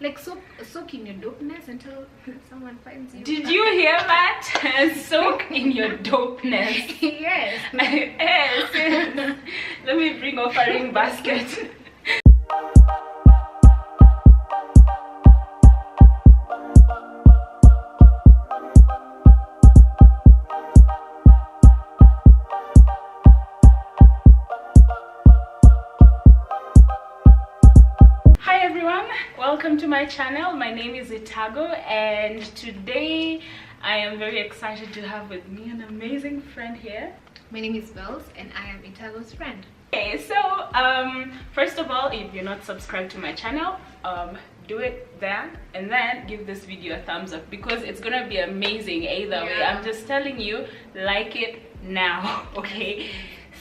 Like soak in your dopeness until someone finds you. Did you hear that? Soak in your dopeness. Yes. Yes. Let me bring offering basket. Welcome to my channel. My name is Itago, and today I am very excited to have with me an amazing friend here. My name is Bellz and I am Itago's friend. Okay, so first of all, if you're not subscribed to my channel, do it there and then give this video a thumbs up because it's gonna be amazing either way. I'm just telling you, like it now. Okay,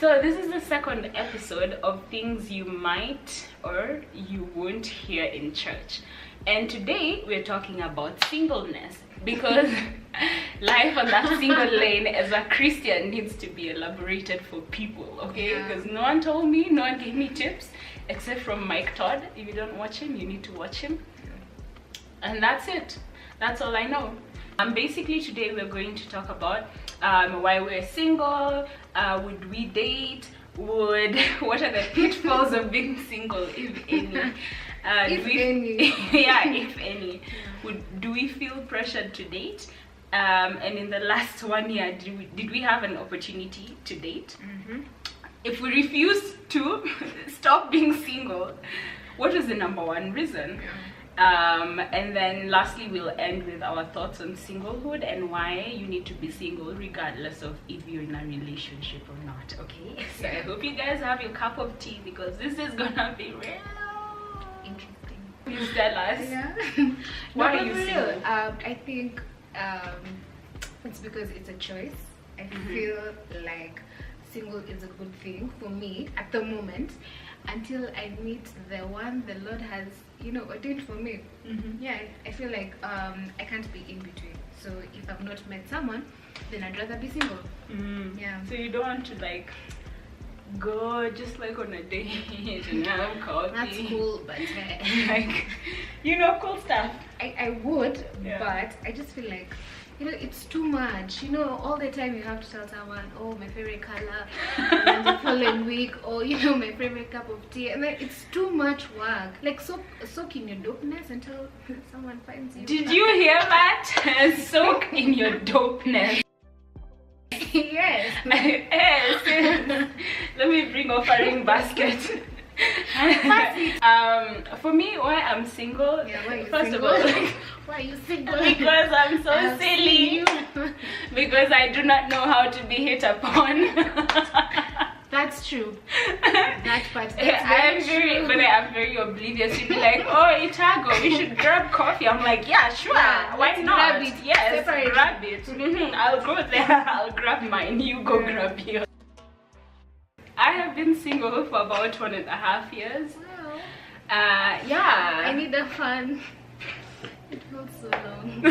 so this is the second episode of things you might or you won't hear in church, and today we're talking about singleness because life on that single lane as a Christian needs to be elaborated for people, okay? Because no one told me, no one gave me tips except from Mike Todd. If you don't watch him, you need to watch him, and that's it. That's all I know. Basically today we're going to talk about why we're single, would we date, what are the pitfalls of being single, if any, if any. Do we feel pressured to date, and in the last 1 year did we have an opportunity to date? If we refuse to stop being single, what is the number one reason? And then lastly we'll end with our thoughts on singlehood and why you need to be single regardless of if you're in a relationship or not. Okay, so I hope you guys have your cup of tea because this is gonna be real interesting. Please tell us. Why are you single? I think it's because it's a choice. I feel like single is a good thing for me at the moment until I meet the one the Lord has, ordained for me. I feel like I can't be in between. So if I've not met someone, then I'd rather be single. So you don't want to like go just like on a date and have coffee? That's cool, but like cool stuff. I would, but I just feel like it's too much. All the time you have to tell someone, oh, my favorite color, and the following week, or my favorite cup of tea, and then it's too much work. Like soak in your dopeness until someone finds you. Did you hear that? Soak in your dopeness. Yes. Yes. Let me bring offering basket. For me, why I'm single, first of all, why are you single? Because I'm so silly. Because I do not know how to be hit upon. That's true. That part. I'm very oblivious. You'd be like, oh, Itago, we should grab coffee. I'm like, yeah, sure. Why not? Grab it. Yes, grab it. I'll go there. I'll grab mine. You go grab yours. I have been single for about 1.5 years. Wow. I need a fun. It feels so long.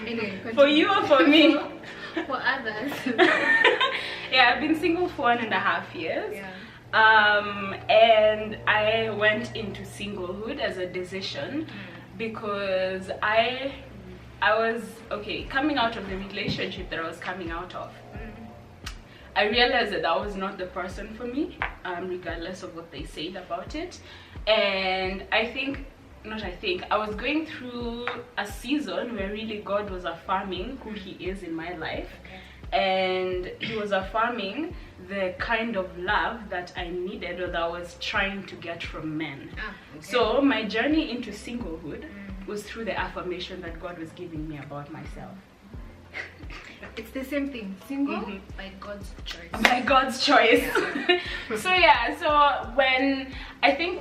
Anyway, for you or for me? For others. I've been single for 1.5 years. And I went into singlehood as a decision because I was coming out of the relationship that I was coming out of. I realized that was not the person for me, regardless of what they said about it. And I was going through a season where really God was affirming who He is in my life. And He was affirming the kind of love that I needed or that I was trying to get from men. So my journey into singlehood was through the affirmation that God was giving me about myself. It's the same thing. Single by God's choice. By God's choice. So when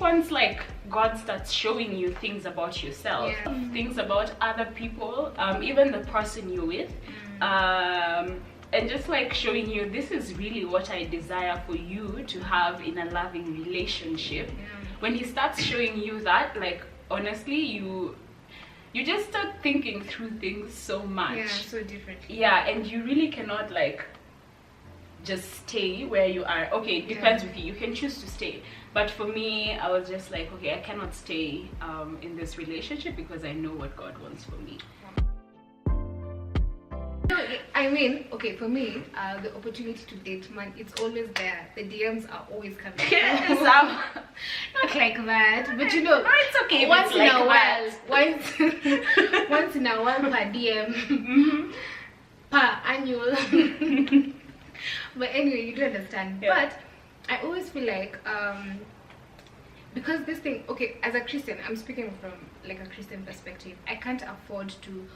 once like God starts showing you things about yourself, things about other people, even the person you're with, and just like showing you this is really what I desire for you to have in a loving relationship. When He starts showing you that, like honestly, you just start thinking through things so much. So differently. And you really cannot like just stay where you are. Okay, it depends with you. You can choose to stay. But for me, I was just like, okay, I cannot stay in this relationship because I know what God wants for me. I mean, okay, for me, the opportunity to date, man, it's always there. The DMs are always coming. Yes, not like that, but you know, no, it's okay. Once in like a while, once in a while per DM, per annual. But anyway, you do understand. Yeah. But I always feel like because this thing, okay, as a Christian, I'm speaking from like a Christian perspective. I can't afford to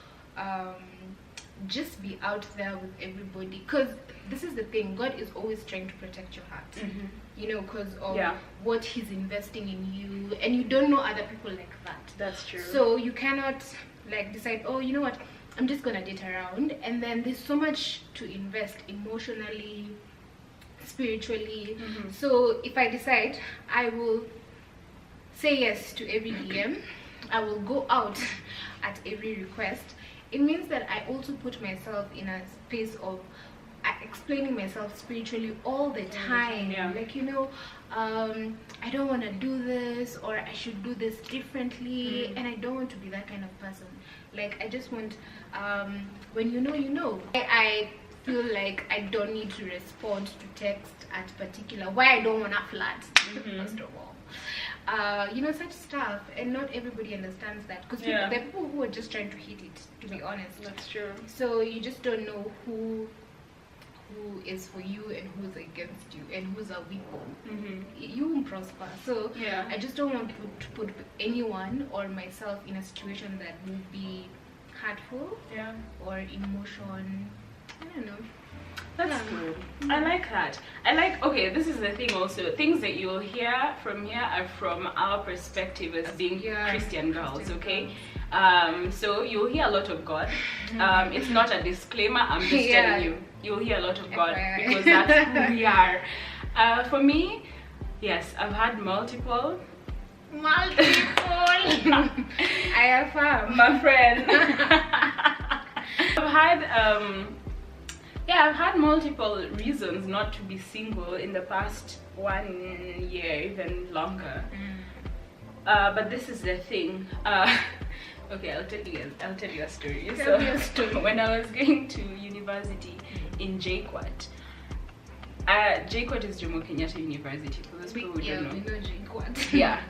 just be out there with everybody, because this is the thing, God is always trying to protect your heart, you know, because of what he's investing in you, and you don't know other people like that. That's true. So you cannot like decide, oh, you know what, I'm just gonna date around, and then there's so much to invest emotionally, spiritually. So if I decide I will say yes to every DM, I will go out at every request, it means that I also put myself in a space of explaining myself spiritually all the time. Like, you know, I don't want to do this, or I should do this differently, and I don't want to be that kind of person. Like, I just want, when you know, you know. I feel like I don't need to respond to text at particular, why I don't want to flirt, first of all. You know, such stuff, and not everybody understands that, because there are people who are just trying to hit it, to be honest. That's true. So you just don't know who is for you and who's against you, and who's a weapon. You won't prosper. So I just don't want to put anyone or myself in a situation that would be hurtful or emotion. I don't know. That's good. I like that. I like, okay, this is the thing also. Things that you'll hear from here are from our perspective as being Christian girls, okay? So you'll hear a lot of God. It's not a disclaimer, I'm just telling you. You'll hear a lot of God because that's who we are. For me, yes, I've had multiple. I affirm. My friend. I've had multiple reasons not to be single in the past 1 year, even longer. But this is the thing. Okay, I'll tell you a story. So when I was going to university in JKUAT, JKUAT is Jomo Kenyatta University, for those people who don't know. We know JKUAT. Yeah.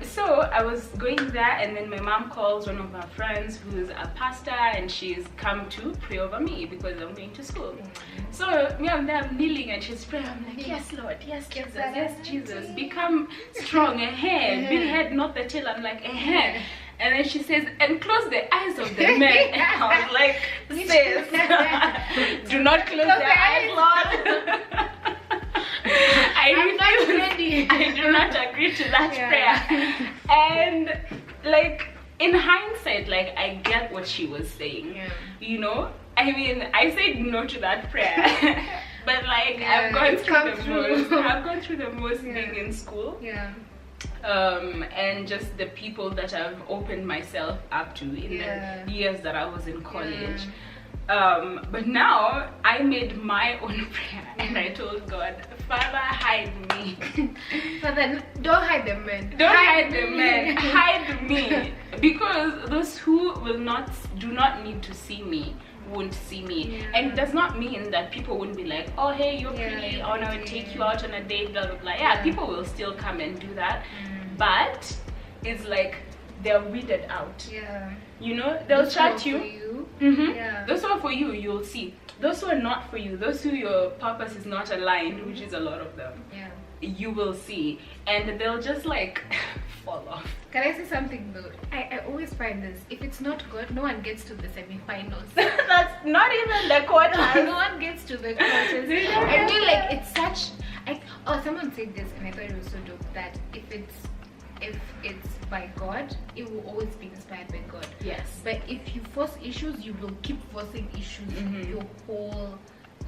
So I was going there, and then my mom calls one of her friends who's a pastor, and she's come to pray over me because I'm going to school. So me, I'm there kneeling, and she's praying. I'm like, yes, Lord, yes, Jesus, yes, Jesus, become strong, big head, not the tail. I'm like, and then she says, and close the eyes of the men. And I was like, sis, do not close their eyes, Lord. I do not agree to that prayer. And like, in hindsight, like, I get what she was saying. You know, I mean, I said no to that prayer. But like, I've gone through the most being in school. And just the people that I've opened myself up to in the years that I was in college. But now I made my own prayer, and I told God, Father, hide me. Father, don't hide the men. Don't hide the men. Hide me, because those who do not need to see me won't see me. And it does not mean that people wouldn't be like, oh, hey, you're pretty, I want to take you out on a date, blah blah blah. People will still come and do that, but it's like they're weeded out. You know, they'll chat you. Those who are for you, you'll see. Those who are not for you, those who your purpose is not aligned, which is a lot of them, you will see, and they'll just like fall off. Can I say something though? I always find this, if it's not God, no one gets to the semi-finals. That's not even the quarters. No one gets to the quarters. I feel like it's such someone said this, and I thought it was so dope, that if it's by God, it will always be inspired by God. Yes. But if you force issues, you will keep forcing issues your whole,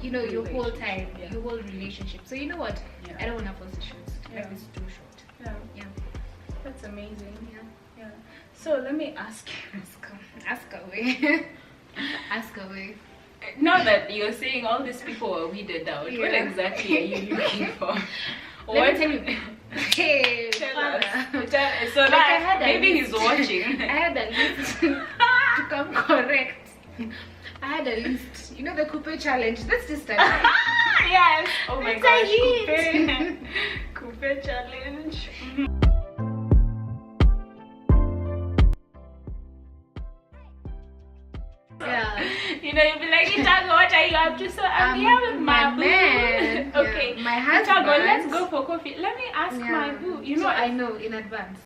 your whole time, your whole relationship. So you know what? I don't want to force issues. Life is too short. Yeah. That's amazing. Yeah. So let me ask you. Ask away. Ask away. now that you're saying all these people are weeded out, what exactly are you looking for? Let me tell you. Hey, tell us. So like that maybe he's watching. I had a list to come correct. I had a list. You know the coupe challenge. That's just a yes. Oh my gosh, coupe. Coupe challenge. Yeah. You know, you'll be like, Itago, what are you up to? So I'm here with my man. Okay. Yeah. My husband. Itago, let's go for coffee. Let me ask my boo. You know, so I know in advance.